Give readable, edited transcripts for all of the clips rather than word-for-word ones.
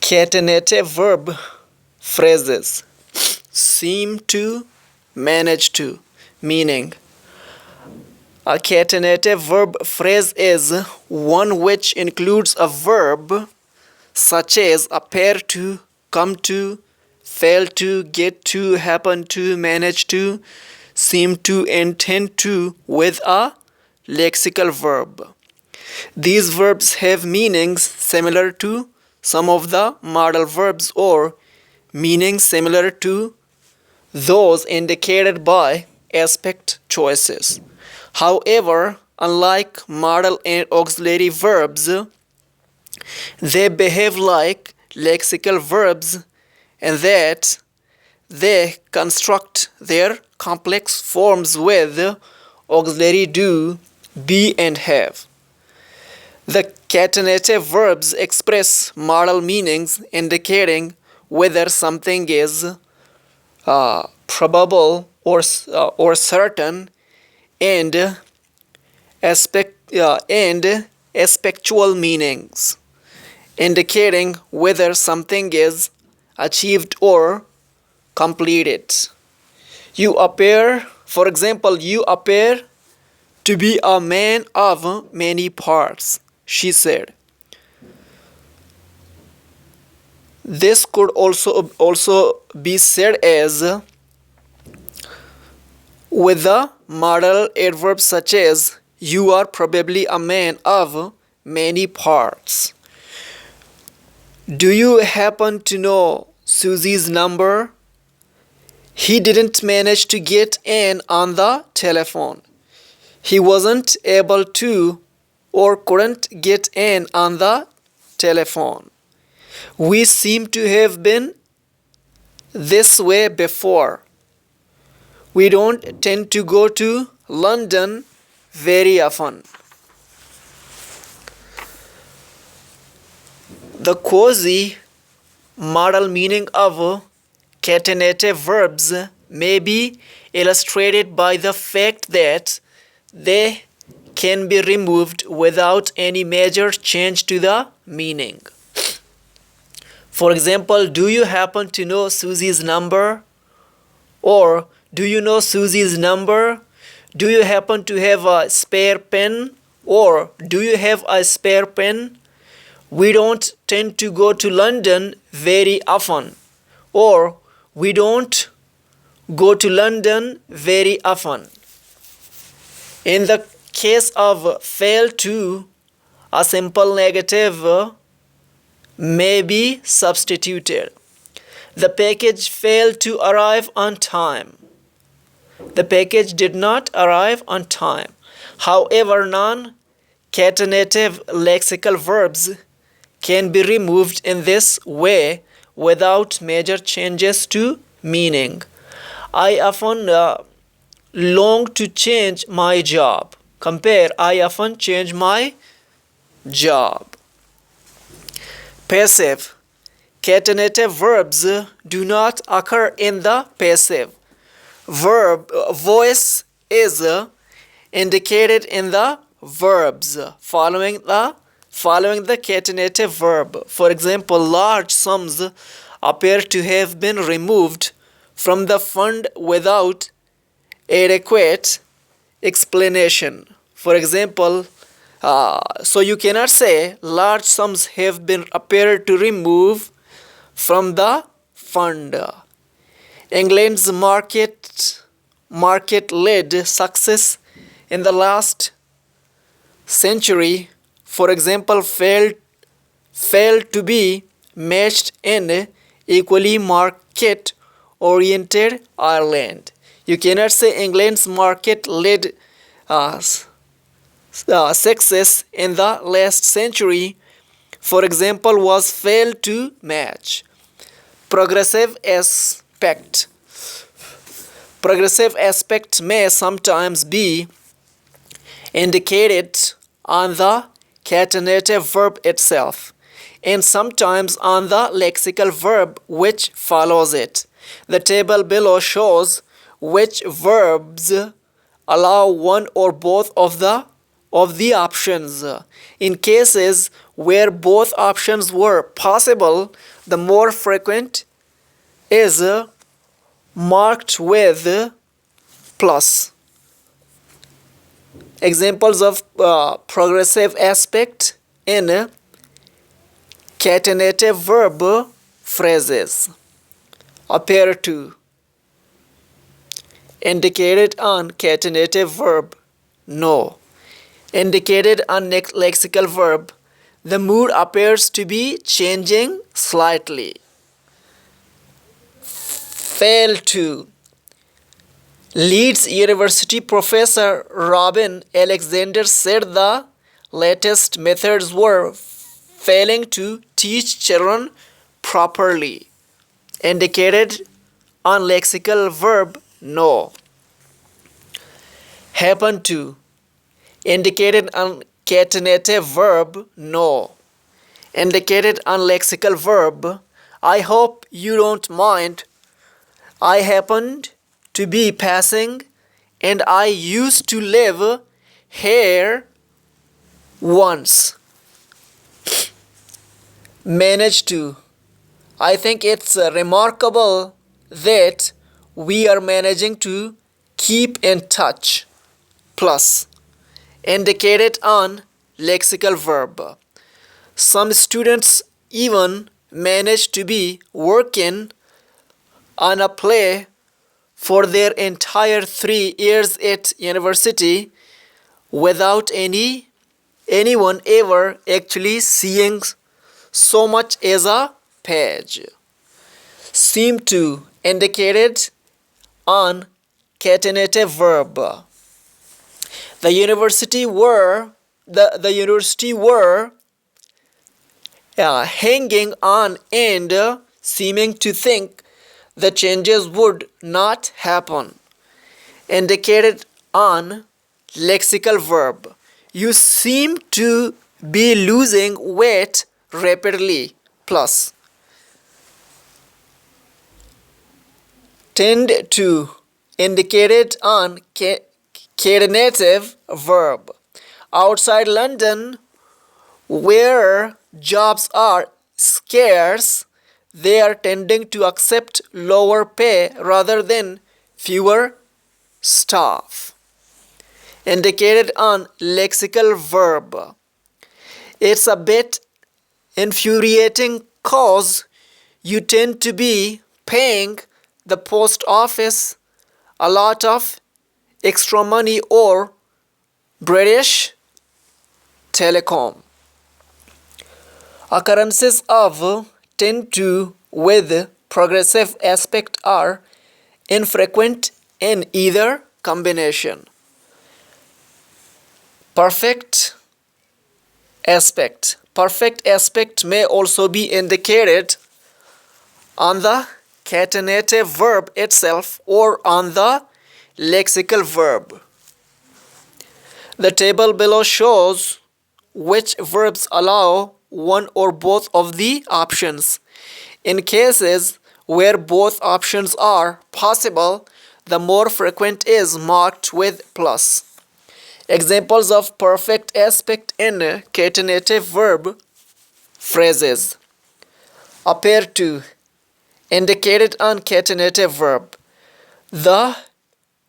Catenative verb phrases seem to, manage to. Meaning, a catenative verb phrase is one which includes a verb such as appear to, come to, fail to, get to, happen to, manage to, seem to, intend to with a lexical verb. These verbs have meanings similar to some of the modal verbs or meanings similar to those indicated by aspect choices. However, unlike modal and auxiliary verbs, they behave like lexical verbs in that they construct their complex forms with auxiliary do, be, and have. The catenative verbs express modal meanings indicating whether something is probable or certain, and aspectual meanings indicating whether something is achieved or completed. You appear, for example, you appear to be a man of many parts, she said. This could also be said as with the modal adverbs such as you are probably a man of many parts. Do you happen to know Susie's number? He didn't manage to get in on the telephone. He wasn't able to or couldn't get in on the telephone. We seem to have been this way before. We don't tend to go to London very often. The quasi-modal meaning of catenative verbs may be illustrated by the fact that they can be removed without any major change to the meaning. For example, do you happen to know Susie's number? Or do you know Susie's number? Do you happen to have a spare pen? Or do you have a spare pen? We don't tend to go to London very often. Or we don't go to London very often. In the case of fail to, a simple negative may be substituted. The package failed to arrive on time. The package did not arrive on time. However, non-catenative lexical verbs can be removed in this way without major changes to meaning. I often long to change my job. Compare, I often change my job. Passive. Catenative verbs do not occur in the passive. Voice is indicated in the verbs following the catenative verb. For example, large sums appear to have been removed from the fund without adequate explanation. For example, so you cannot say large sums have been appeared to remove from the fund. England's market-led success in the last century, for example, failed to be matched in equally market-oriented Ireland. You cannot say England's market-led success in the last century, for example, was failed to match. Progressive aspect. Progressive aspect may sometimes be indicated on the catenative verb itself and sometimes on the lexical verb which follows it. The table below shows which verbs allow one or both of the of the options. In cases where both options were possible, the more frequent is marked with plus. Examples of progressive aspect in catenative verb phrases. Appear to, indicated on catenative verb, no. Indicated on lexical verb, the mood appears to be changing slightly. Fail to, Leeds University professor Robin Alexander said the latest methods were failing to teach children properly. Indicated on lexical verb, no. Happen to, indicated on catenative verb, no. Indicated on lexical verb, I hope you don't mind. I happened to be passing and I used to live here once. Manage to, I think it's remarkable that we are managing to keep in touch. Plus, indicated on lexical verb. Some students even manage to be working on a play for their entire 3 years at university without anyone ever actually seeing so much as a page. Seem to, indicated on catenative verb. The university were hanging on and seeming to think the changes would not happen. Indicated on lexical verb. You seem to be losing weight rapidly. Plus, tend to, indicated on catenative verb. Outside London, where jobs are scarce, they are tending to accept lower pay rather than fewer staff. Indicated on lexical verb. It's a bit infuriating cause you tend to be paying the post office a lot of extra money or British Telecom. Occurrences of tend to with progressive aspect are infrequent in either combination. Perfect aspect. Perfect aspect may also be indicated on the catenative verb itself or on the lexical verb. The table below shows which verbs allow one or both of the options. In cases where both options are possible, the more frequent is marked with plus. Examples of perfect aspect in catenative verb phrases. Appear to, indicated on catenative verb. The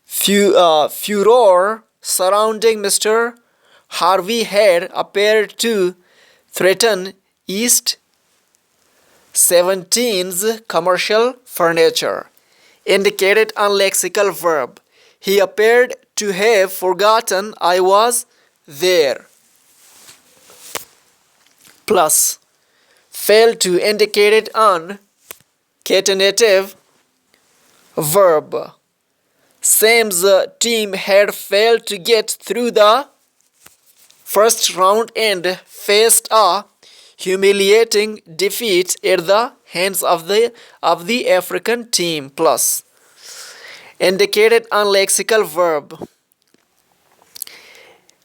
furor surrounding Mr. Harvey had appeared to threaten East 17's commercial furniture. Indicated on lexical verb. He appeared to have forgotten I was there. Plus, fail to, indicated on catenative verb. Sam's team had failed to get through the first round and faced a humiliating defeat at the hands of the African team. Plus, indicated on lexical verb.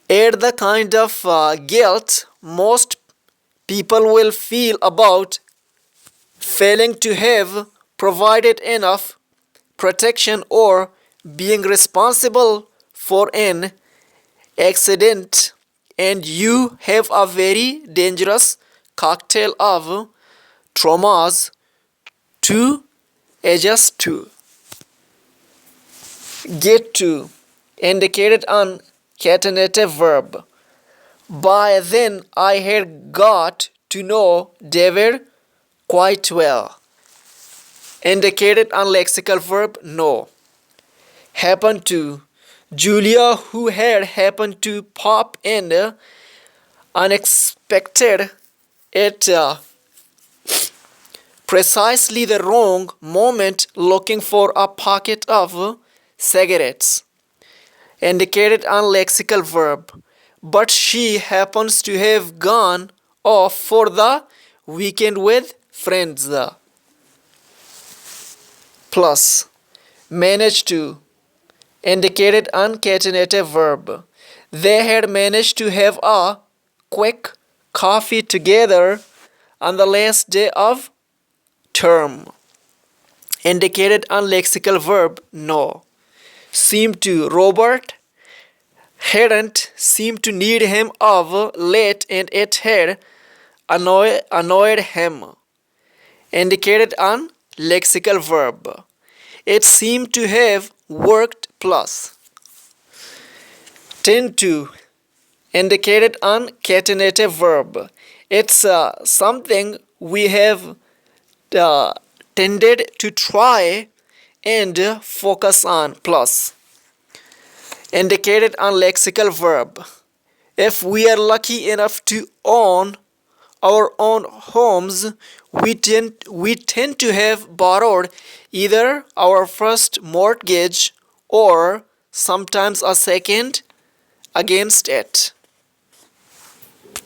Add the kind of guilt most people will feel about failing to have provided enough protection or being responsible for an accident and you have a very dangerous cocktail of traumas to adjust to. Get to, indicated on catenative verb. By then I had got to know David quite well. Indicated on lexical verb know. Happen to. Julia, who had happened to pop in unexpected at precisely the wrong moment looking for a packet of cigarettes. Indicated on lexical verb. But she happens to have gone off for the weekend with friends. Plus, managed to, indicated on catenative verb. They had managed to have a quick coffee together on the last day of term. Indicated on lexical verb know. Seem to, Robert hadn't seemed to need him of late and it had annoyed him. Indicated on lexical verb. It seemed to have worked plus. Tend to, indicated on catenative verb. It's something we have tended to try and focus on plus. Indicated on lexical verb. If we are lucky enough to own our own homes, we tend to have borrowed either our first mortgage or sometimes a second against it.